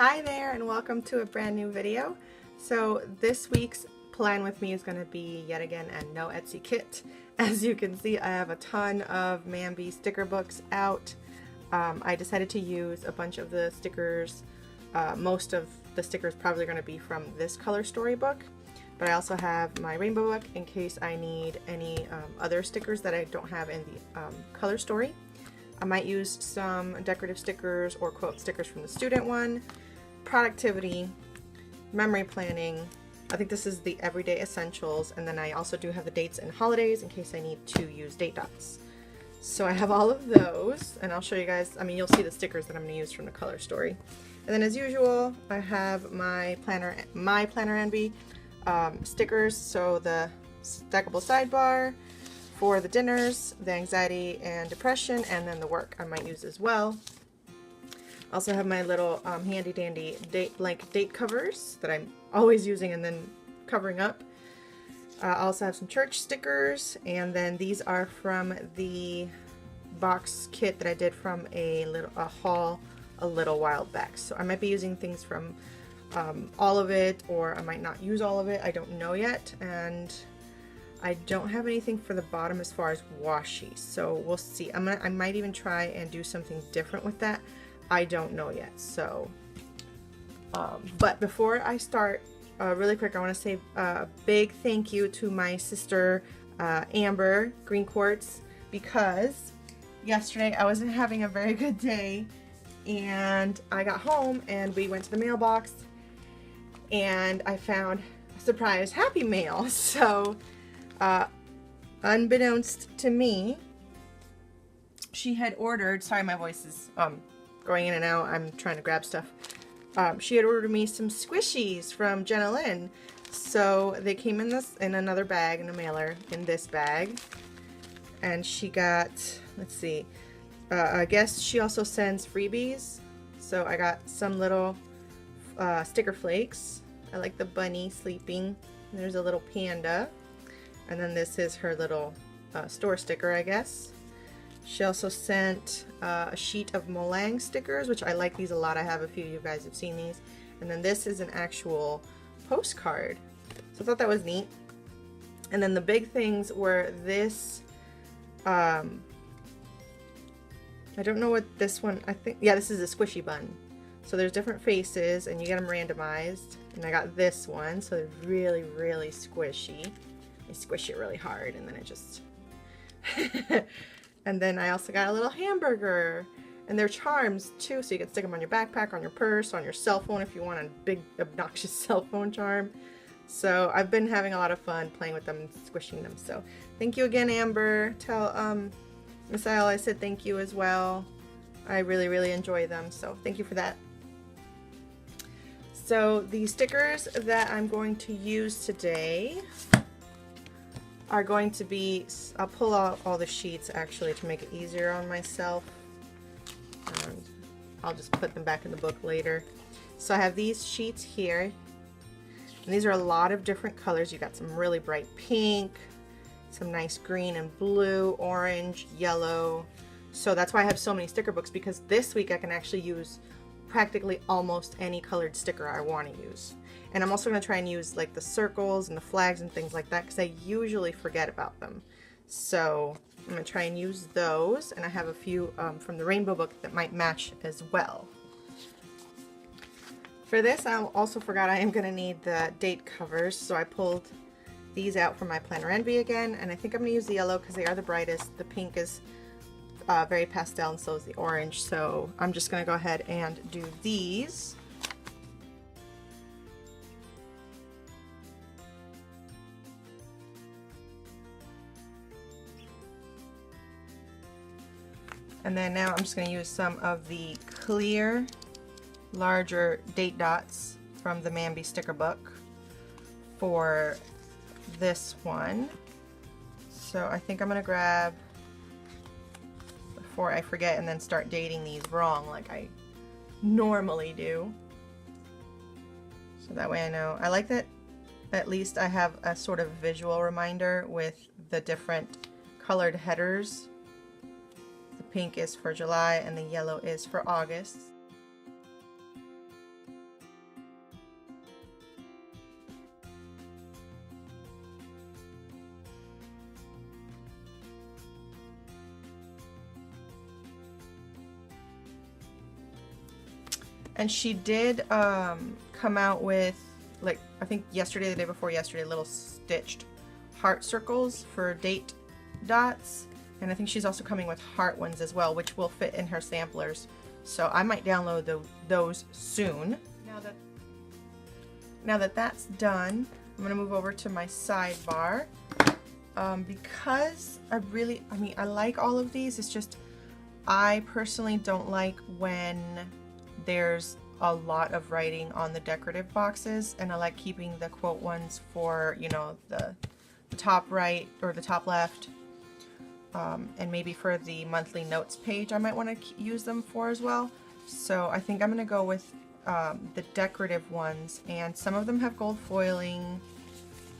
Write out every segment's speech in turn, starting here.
Hi there and welcome to a brand new video. So this week's plan with me is going to be yet again a no Etsy kit. As you can see, I have a ton of Mambi sticker books out. I decided to use a bunch of the stickers. Most of the stickers probably going to be from this color storybook, but I also have my rainbow book in case I need any other stickers that I don't have in the color story. I might use some decorative stickers or quote stickers from the student one, productivity, memory planning. I think this is the everyday essentials, and then I also do have the dates and holidays in case I need to use date dots. So I have all of those, and I'll show you guys. I mean, you'll see the stickers that I'm going to use from the color story. And then as usual, I have my planner envy stickers. So the stackable sidebar for the dinners, the anxiety and depression, and then the work I might use as well. Also have my little handy dandy blank date covers that I'm always using and then covering up. I also have some church stickers, and then these are from the box kit that I did from a haul a little while back. So I might be using things from all of it, or I might not use all of it. I don't know yet, and I don't have anything for the bottom as far as washi, so we'll see. I might even try and do something different with that. I don't know yet. So, but before I start, really quick, I want to say a big thank you to my sister Amber Green Quartz, because yesterday I wasn't having a very good day, and I got home and we went to the mailbox, and I found a surprise Happy Mail. So. Unbeknownst to me, she had ordered, sorry my voice is going in and out, I'm trying to grab stuff. She had ordered me some squishies from Jenna Lynn. So they came in another bag, in a mailer, in this bag. And she got, let's see, I guess she also sends freebies. So I got some little sticker flakes. I like the bunny sleeping. There's a little panda. And then this is her little store sticker, I guess. She also sent a sheet of Molang stickers, which I like these a lot. I have a few of you guys have seen these. And then this is an actual postcard. So I thought that was neat. And then the big things were this, I don't know what this one, I think, yeah, this is a squishy bun. So there's different faces and you get them randomized. And I got this one, so they're really, really squishy. I squish it really hard and then it just and then I also got a little hamburger, and they're charms too, so you can stick them on your backpack, on your purse, on your cell phone if you want a big obnoxious cell phone charm. So I've been having a lot of fun playing with them and squishing them. So thank you again, Amber. Tell Miss Al I said thank you as well. I really enjoy them, so thank you for that. So the stickers that I'm going to use today are going to be, I'll pull out all the sheets actually to make it easier on myself, and I'll just put them back in the book later. So I have these sheets here, and these are a lot of different colors. You got some really bright pink, some nice green and blue, orange, yellow. So that's why I have so many sticker books, because this week I can actually use practically almost any colored sticker I want to use. And I'm also going to try and use like the circles and the flags and things like that, because I usually forget about them. So I'm going to try and use those, and I have a few from the rainbow book that might match as well. For this, I also forgot I am going to need the date covers, so I pulled these out from my Planner Envy again, and I think I'm going to use the yellow because they are the brightest. The pink is very pastel, and so is the orange, so I'm just going to go ahead and do these. And then now I'm just going to use some of the clear, larger date dots from the Mambi sticker book for this one. So I think I'm going to grab, before I forget and then start dating these wrong like I normally do. So that way I know. I like that at least I have a sort of visual reminder with the different colored headers. The pink is for July and the yellow is for August. And she did come out with, like, I think yesterday, the day before yesterday, little stitched heart circles for date dots. And I think she's also coming with heart ones as well, which will fit in her samplers. So I might download those soon. Now that that's done, I'm gonna move over to my sidebar. Because I like all of these, it's just I personally don't like when there's a lot of writing on the decorative boxes, and I like keeping the quote ones for, you know, the top right or the top left, and maybe for the monthly notes page I might want to use them for as well. So I think I'm gonna go with the decorative ones, and some of them have gold foiling,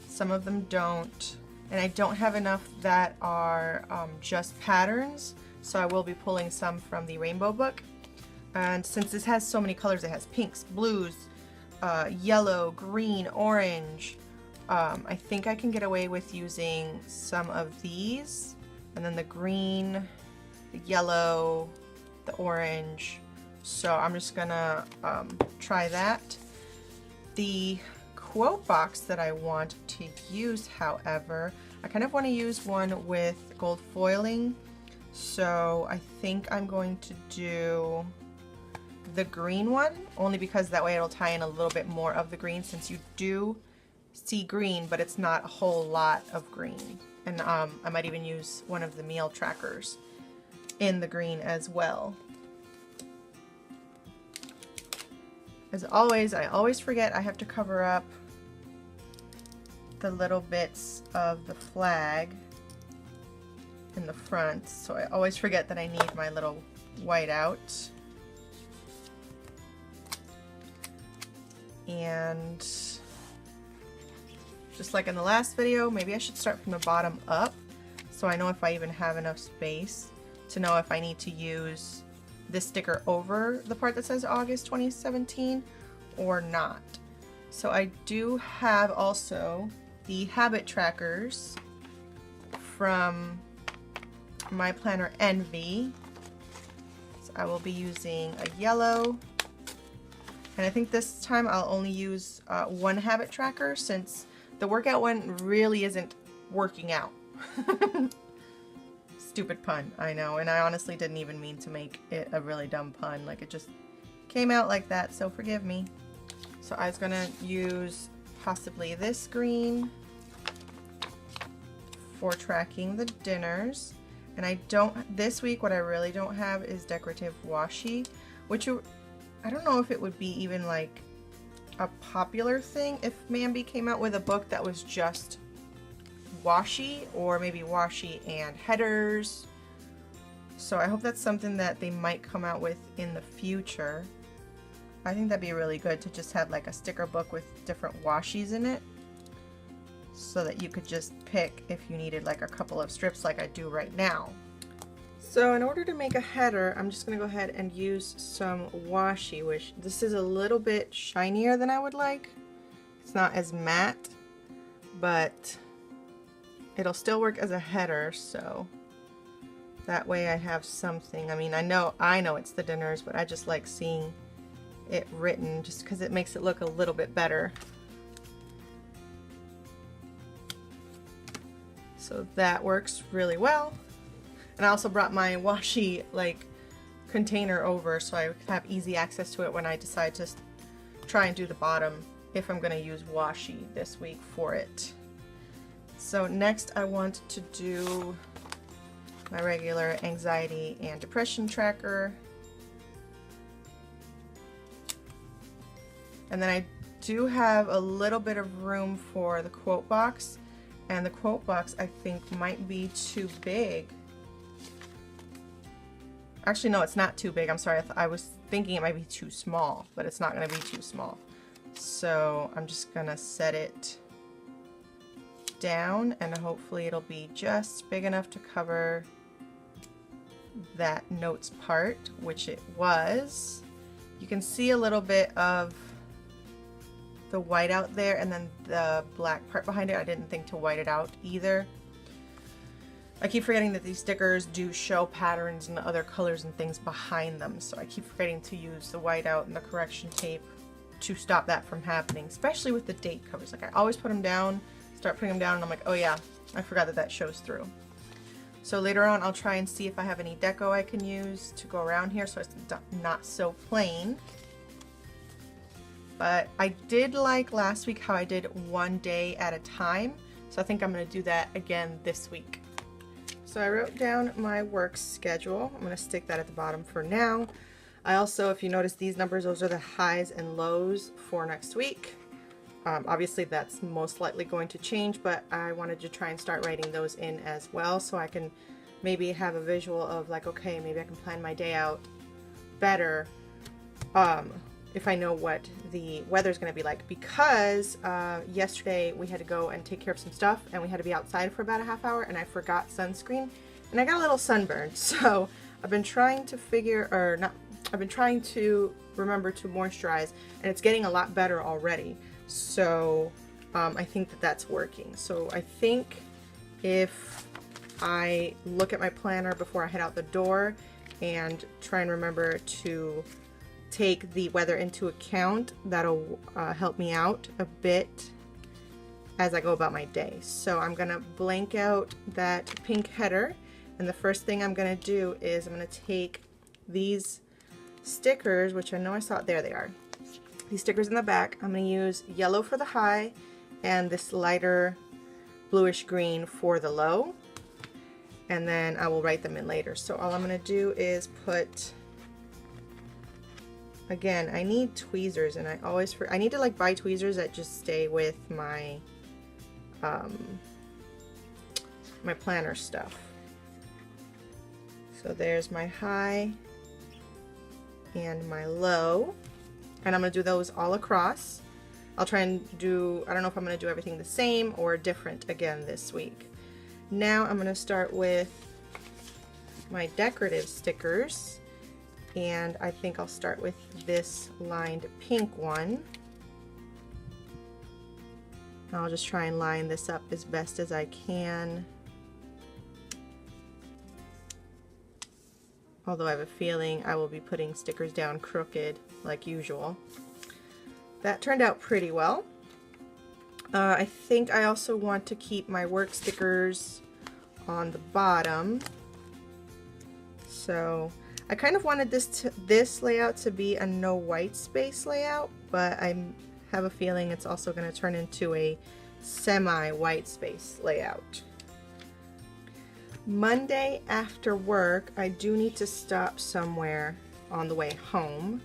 some of them don't, and I don't have enough that are just patterns, so I will be pulling some from the rainbow book. And since this has so many colors, it has pinks, blues, yellow, green, orange, I think I can get away with using some of these, and then the green, the yellow, the orange. So I'm just gonna try that. The quote box that I want to use, however, I kind of want to use one with gold foiling, so I think I'm going to do the green one, only because that way it'll tie in a little bit more of the green, since you do see green but it's not a whole lot of green. And I might even use one of the meal trackers in the green as well. As always, I always forget I have to cover up the little bits of the flag in the front, so I always forget that I need my little whiteout. And just like in the last video, maybe I should start from the bottom up, so I know if I even have enough space to know if I need to use this sticker over the part that says August 2017 or not. So I do have also the habit trackers from my planner Envy. So I will be using a yellow, and I think this time I'll only use one habit tracker, since the workout one really isn't working out. Stupid pun, I know, and I honestly didn't even mean to make it a really dumb pun. Like, it just came out like that, so forgive me. So I was gonna use possibly this green for tracking the dinners. And I don't, this week what I really don't have is decorative washi, which I don't know if it would be even like a popular thing if Mambi came out with a book that was just washi, or maybe washi and headers. So I hope that's something that they might come out with in the future. I think that'd be really good to just have like a sticker book with different washis in it, so that you could just pick if you needed like a couple of strips like I do right now. So in order to make a header, I'm just going to go ahead and use some washi, which this is a little bit shinier than I would like. It's not as matte, but it'll still work as a header, so that way I have something. I mean, I know it's the dinners, but I just like seeing it written just because it makes it look a little bit better. So that works really well. And I also brought my washi like container over, so I have easy access to it when I decide to try and do the bottom, if I'm going to use washi this week for it. So next I want to do my regular anxiety and depression tracker. And then I do have a little bit of room for the quote box, and the quote box I think might be too big. Actually, no, it's not too big. I'm sorry. I was thinking it might be too small, but it's not going to be too small. So I'm just going to set it down, and hopefully it'll be just big enough to cover that notes part, which it was. You can see a little bit of the white out there, and then the black part behind it. I didn't think to white it out either. I keep forgetting that these stickers do show patterns and other colors and things behind them, so I keep forgetting to use the whiteout and the correction tape to stop that from happening, especially with the date covers. Like I always put them down, start putting them down, and I'm like, oh yeah, I forgot that that shows through. So later on I'll try and see if I have any deco I can use to go around here so it's not so plain. But I did like last week how I did one day at a time, so I think I'm going to do that again this week. So I wrote down my work schedule. I'm going to stick that at the bottom for now. I also, if you notice these numbers, those are the highs and lows for next week. Obviously that's most likely going to change, but I wanted to try and start writing those in as well so I can maybe have a visual of like, okay, maybe I can plan my day out better if I know what the weather's going to be like, because yesterday we had to go and take care of some stuff and we had to be outside for about a half hour and I forgot sunscreen and I got a little sunburned. So I've been trying to remember to moisturize, and it's getting a lot better already. So I think that that's working. So I think if I look at my planner before I head out the door and try and remember to take the weather into account, that'll help me out a bit as I go about my day. So I'm gonna blank out that pink header, and the first thing I'm gonna do is I'm gonna take these stickers, which I know I saw it, there they are. These stickers in the back, I'm gonna use yellow for the high and this lighter bluish green for the low, and then I will write them in later. So all I'm gonna do is put, again, I need tweezers, and I need to like buy tweezers that just stay with my my planner stuff. So there's my high and my low, and I'm gonna do those all across. I'll try and do, I don't know if I'm gonna do everything the same or different again this week. Now I'm gonna start with my decorative stickers. And I think I'll start with this lined pink one. I'll just try and line this up as best as I can. Although I have a feeling I will be putting stickers down crooked like usual. That turned out pretty well. I think I also want to keep my work stickers on the bottom. So I kind of wanted this layout to be a no white space layout, but I have a feeling it's also going to turn into a semi-white space layout. Monday after work, I do need to stop somewhere on the way home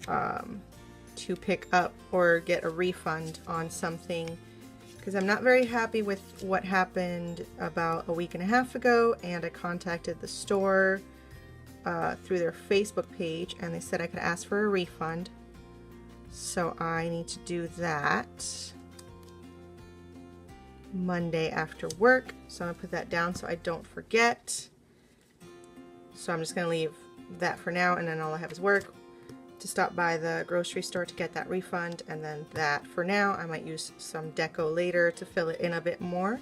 to pick up or get a refund on something, because I'm not very happy with what happened about a week and a half ago, and I contacted the store through their Facebook page, and they said I could ask for a refund. So I need to do that Monday after work. So I'm gonna put that down so I don't forget. So I'm just gonna leave that for now, and then all I have is work to stop by the grocery store to get that refund, and then that for now. I might use some deco later to fill it in a bit more.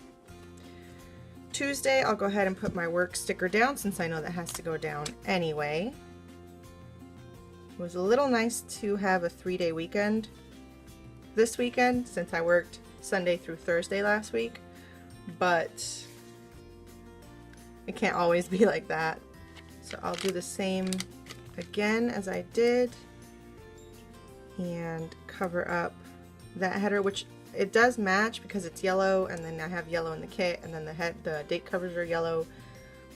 Tuesday, I'll go ahead and put my work sticker down since I know that has to go down anyway. It was a little nice to have a 3-day weekend this weekend since I worked Sunday through Thursday last week, but it can't always be like that. So I'll do the same again as I did and cover up that header, which it does match because it's yellow, and then I have yellow in the kit, and then the date covers are yellow,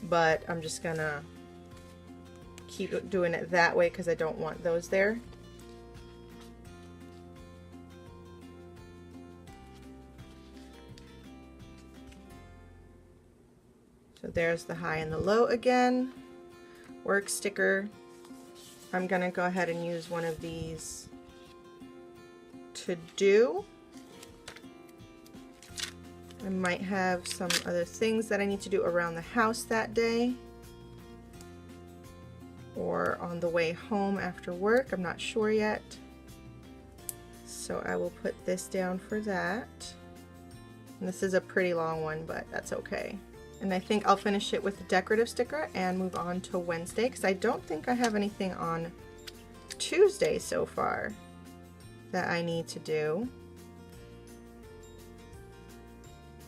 but I'm just gonna keep doing it that way because I don't want those there. So there's the high and the low again. Work sticker. I'm gonna go ahead and use one of these to do. I might have some other things that I need to do around the house that day or on the way home after work. I'm not sure yet. So I will put this down for that. And this is a pretty long one, but that's okay. And I think I'll finish it with the decorative sticker and move on to Wednesday, because I don't think I have anything on Tuesday so far that I need to do.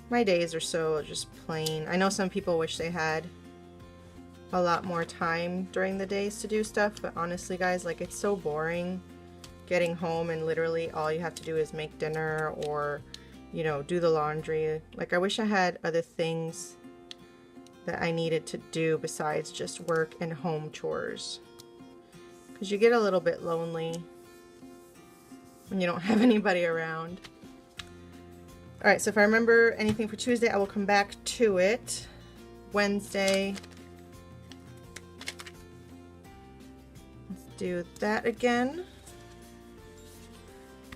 My days are so just plain. I know some people wish they had a lot more time during the days to do stuff, but honestly guys, like, it's so boring getting home and literally all you have to do is make dinner or, you know, do the laundry. Like, I wish I had other things that I needed to do besides just work and home chores, because you get a little bit lonely when you don't have anybody around. Alright, so if I remember anything for Tuesday, I will come back to it. Wednesday, let's do that again.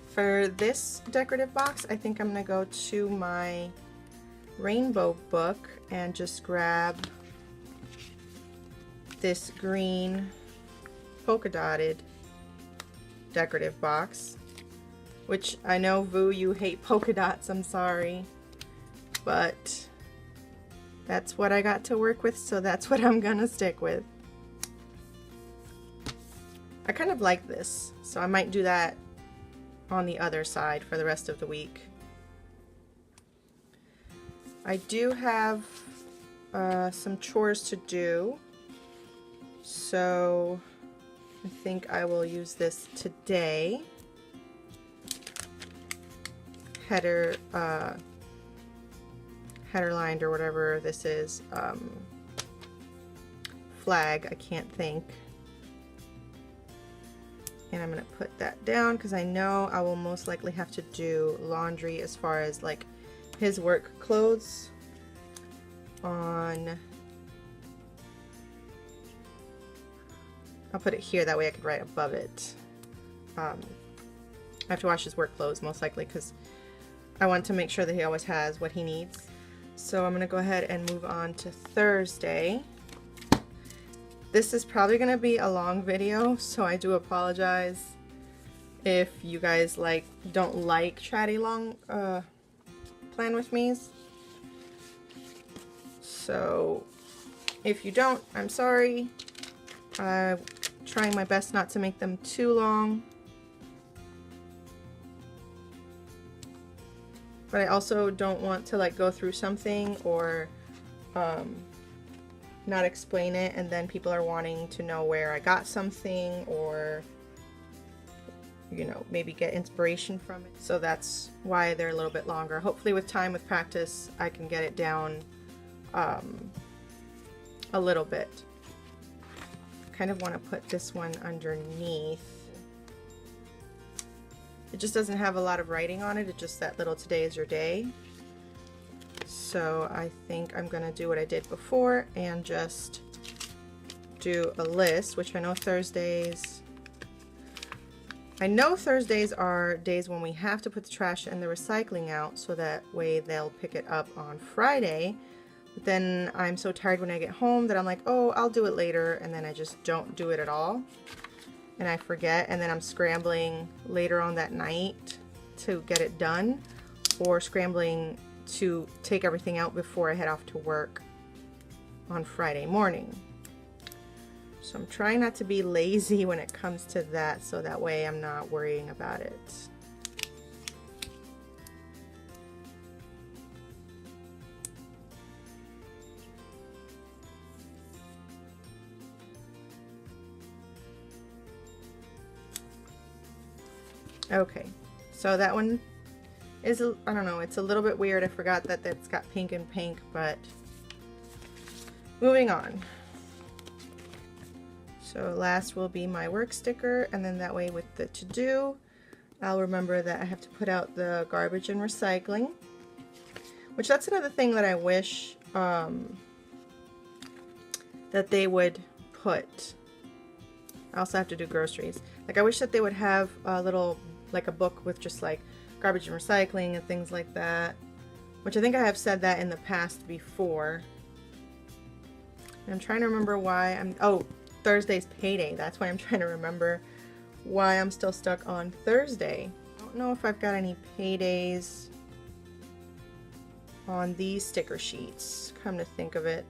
For this decorative box, I think I'm going to go to my rainbow book and just grab this green polka dotted decorative box, which I know, Vu, you hate polka dots, I'm sorry, but that's what I got to work with, so that's what I'm gonna stick with. I kind of like this, so I might do that on the other side for the rest of the week. I do have some chores to do, so I think I will use this today. Header lined, or whatever this is, flag, I can't think. And I'm going to put that down because I know I will most likely have to do laundry as far as like his work clothes on. I'll put it here, that way I could write above it. I have to wash his work clothes most likely because I want to make sure that he always has what he needs. So I'm going to go ahead and move on to Thursday. This is probably going to be a long video, so I do apologize if you guys don't like chatty long plan with me's. So if you don't, I'm sorry. I'm trying my best not to make them too long. But I also don't want to like go through something or not explain it and then people are wanting to know where I got something, or you know, maybe get inspiration from it. So that's why they're a little bit longer. Hopefully with time, with practice, I can get it down a little bit. Kind of want to put this one underneath. It just doesn't have a lot of writing on it. It's just that little "today is your day." So I think I'm gonna do what I did before and just do a list, which I know Thursdays are days when we have to put the trash and the recycling out, so that way they'll pick it up on Friday. But then I'm so tired when I get home that I'm like, oh, I'll do it later, and then I just don't do it at all. And I forget, and then I'm scrambling later on that night to get it done, or scrambling to take everything out before I head off to work on Friday morning. So I'm trying not to be lazy when it comes to that, so that way I'm not worrying about it. Okay, so that one is, I don't know, it's a little bit weird. I forgot that that's got pink and pink, but moving on. So last will be my work sticker, and then that way with the to-do, I'll remember that I have to put out the garbage and recycling, which that's another thing that I wish that they would put. I also have to do groceries. Like, I wish that they would have a little, like a book with just like garbage and recycling and things like that, which I think I have said that in the past before. And I'm trying to remember why oh, Thursday's payday. That's why I'm trying to remember why I'm still stuck on Thursday. I don't know if I've got any paydays on these sticker sheets, come to think of it.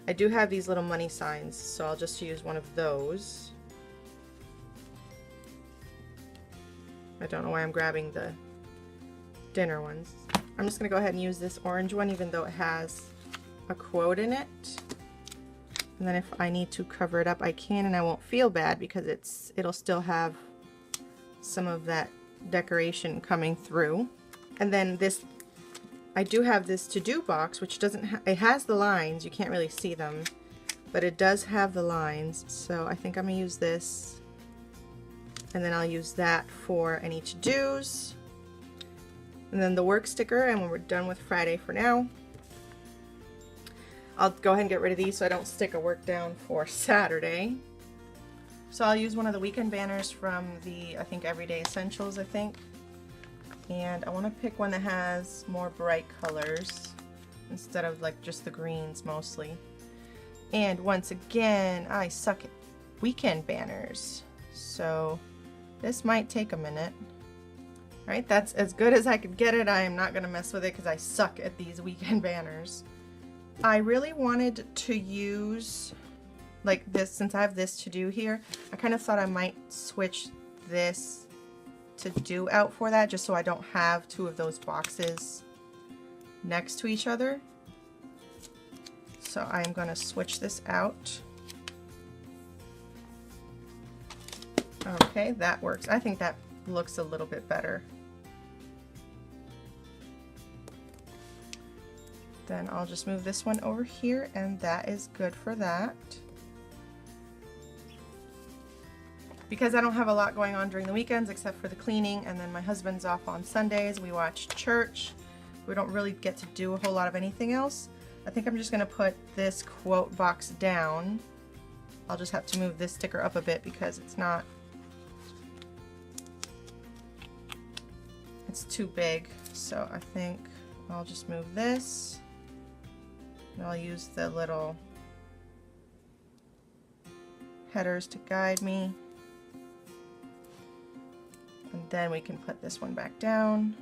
I do have these little money signs, so I'll just use one of those. I don't know why I'm grabbing the dinner ones. I'm just gonna go ahead and use this orange one, even though it has a quote in it. And then if I need to cover it up, I can, and I won't feel bad because it'll still have some of that decoration coming through. And then this, I do have this to-do box, which doesn't it has the lines. You can't really see them, but it does have the lines. So I think I'm gonna use this, and then I'll use that for any to-dos. And then the work sticker, and when we're done with Friday for now, I'll go ahead and get rid of these so I don't stick a work down for Saturday. So I'll use one of the weekend banners from the, I think, Everyday Essentials, I think. And I want to pick one that has more bright colors instead of like just the greens mostly. And once again, I suck at weekend banners, so this might take a minute. All right, that's as good as I could get it. I am not going to mess with it because I suck at these weekend banners. I really wanted to use like this, since I have this to do here. I kind of thought I might switch this to do out for that, just so I don't have two of those boxes next to each other. So I'm going to switch this out. Okay, that works. I think that looks a little bit better. Then I'll just move this one over here, and that is good for that. Because I don't have a lot going on during the weekends except for the cleaning, and then my husband's off on Sundays, we watch church. We don't really get to do a whole lot of anything else. I think I'm just going to put this quote box down. I'll just have to move this sticker up a bit because it's too big. So I think I'll just move this. And I'll use the little headers to guide me. And then we can put this one back down.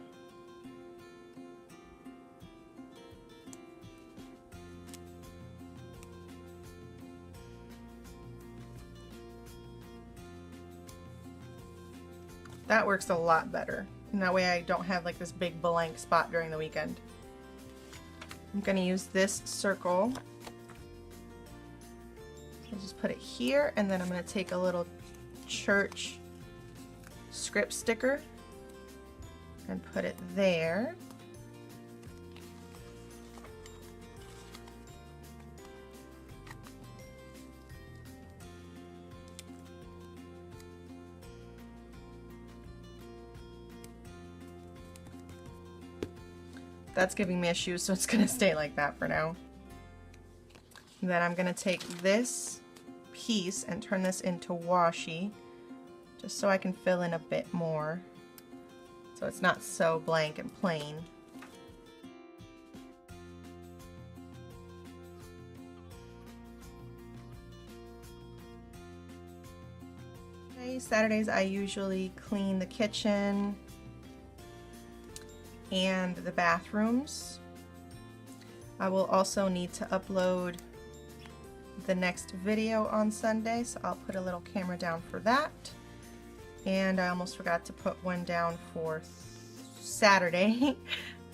That works a lot better. And that way I don't have like this big blank spot during the weekend. I'm going to use this circle. I'll just put it here, and then I'm going to take a little church script sticker and put it there. That's giving me issues, so it's going to stay like that for now. And then I'm going to take this piece and turn this into washi, just so I can fill in a bit more, so it's not so blank and plain. Okay, Saturdays I usually clean the kitchen and the bathrooms. I will also need to upload the next video on Sunday, so I'll put a little camera down for that. And I almost forgot to put one down for Saturday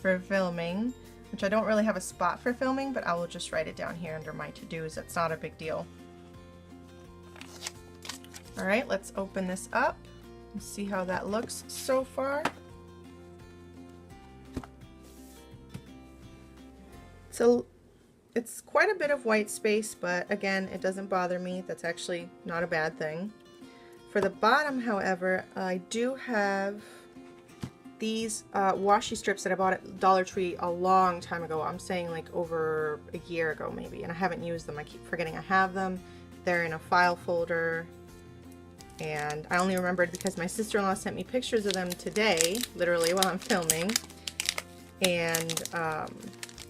for filming, which I don't really have a spot for filming, but I will just write it down here under my to-dos. It's not a big deal. All right, let's open this up and see how that looks so far. So it's quite a bit of white space, but again, it doesn't bother me. That's actually not a bad thing. For the bottom, however, I do have these washi strips that I bought at Dollar Tree a long time ago. I'm saying like over a year ago maybe, and I haven't used them. I keep forgetting I have them. They're in a file folder, and I only remembered because my sister-in-law sent me pictures of them today, literally while I'm filming, and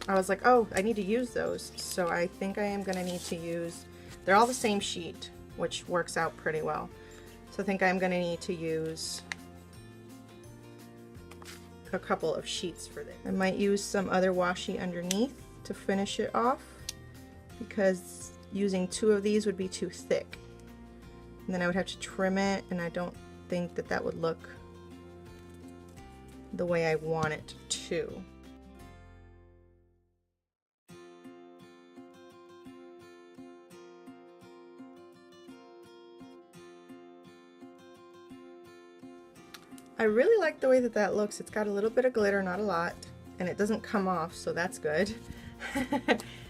I was like, oh, I need to use those. So I think I am going to need to use, they're all the same sheet, which works out pretty well. So I think I'm going to need to use a couple of sheets for this. I might use some other washi underneath to finish it off because using 2 of these would be too thick. And then I would have to trim it, and I don't think that that would look the way I want it to. I really like the way that that looks. It's got a little bit of glitter, not a lot, and it doesn't come off, so that's good.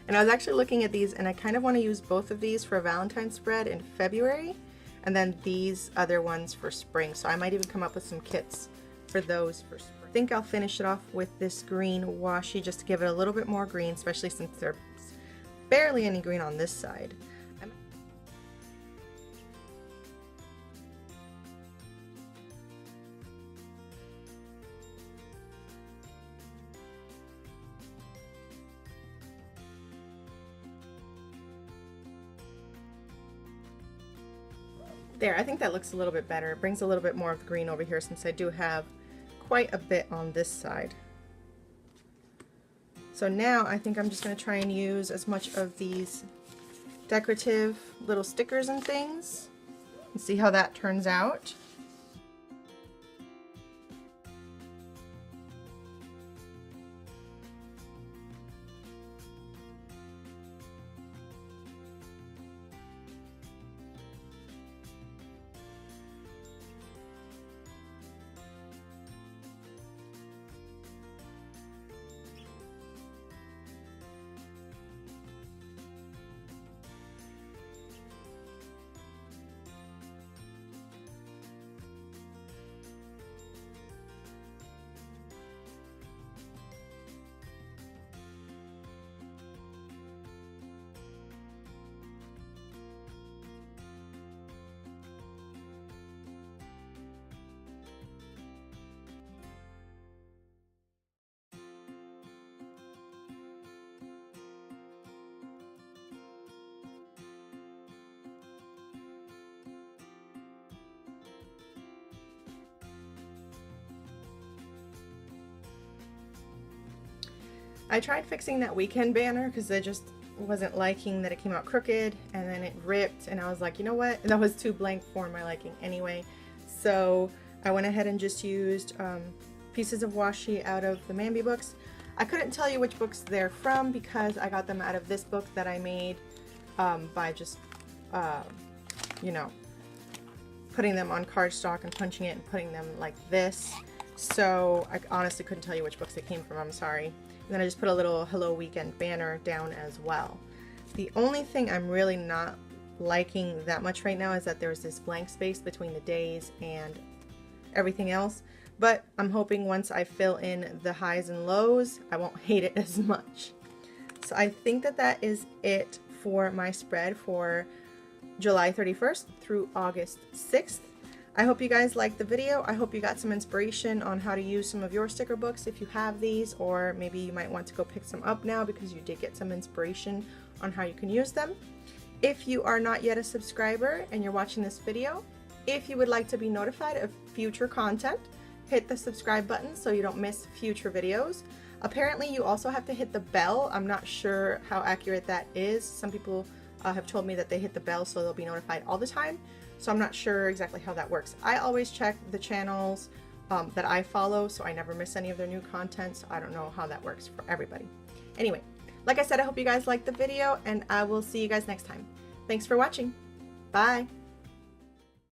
And I was actually looking at these, and I kind of want to use both of these for a Valentine's spread in February, and then these other ones for spring. So I might even come up with some kits for those for spring. I think I'll finish it off with this green washi just to give it a little bit more green, especially since there's barely any green on this side. There, I think that looks a little bit better. It brings a little bit more of the green over here since I do have quite a bit on this side. So now I think I'm just going to try and use as much of these decorative little stickers and things and see how that turns out. I tried fixing that weekend banner because I just wasn't liking that it came out crooked and then it ripped, and I was like, you know what, that was too blank for my liking anyway. So I went ahead and just used pieces of washi out of the Mambi books. I couldn't tell you which books they're from because I got them out of this book that I made by just you know, putting them on cardstock and punching it and putting them like this. So I honestly couldn't tell you which books they came from, I'm sorry. And then I just put a little Hello Weekend banner down as well. The only thing I'm really not liking that much right now is that there's this blank space between the days and everything else. But I'm hoping once I fill in the highs and lows, I won't hate it as much. So I think that that is it for my spread for July 31st through August 6th. I hope you guys liked the video. I hope you got some inspiration on how to use some of your sticker books if you have these, or maybe you might want to go pick some up now because you did get some inspiration on how you can use them. If you are not yet a subscriber and you're watching this video, if you would like to be notified of future content, hit the subscribe button so you don't miss future videos. Apparently you also have to hit the bell. I'm not sure how accurate that is. Some people have told me that they hit the bell so they'll be notified all the time. So I'm not sure exactly how that works. I always check the channels that I follow so I never miss any of their new content. So I don't know how that works for everybody. Anyway, like I said, I hope you guys liked the video and I will see you guys next time. Thanks for watching. Bye.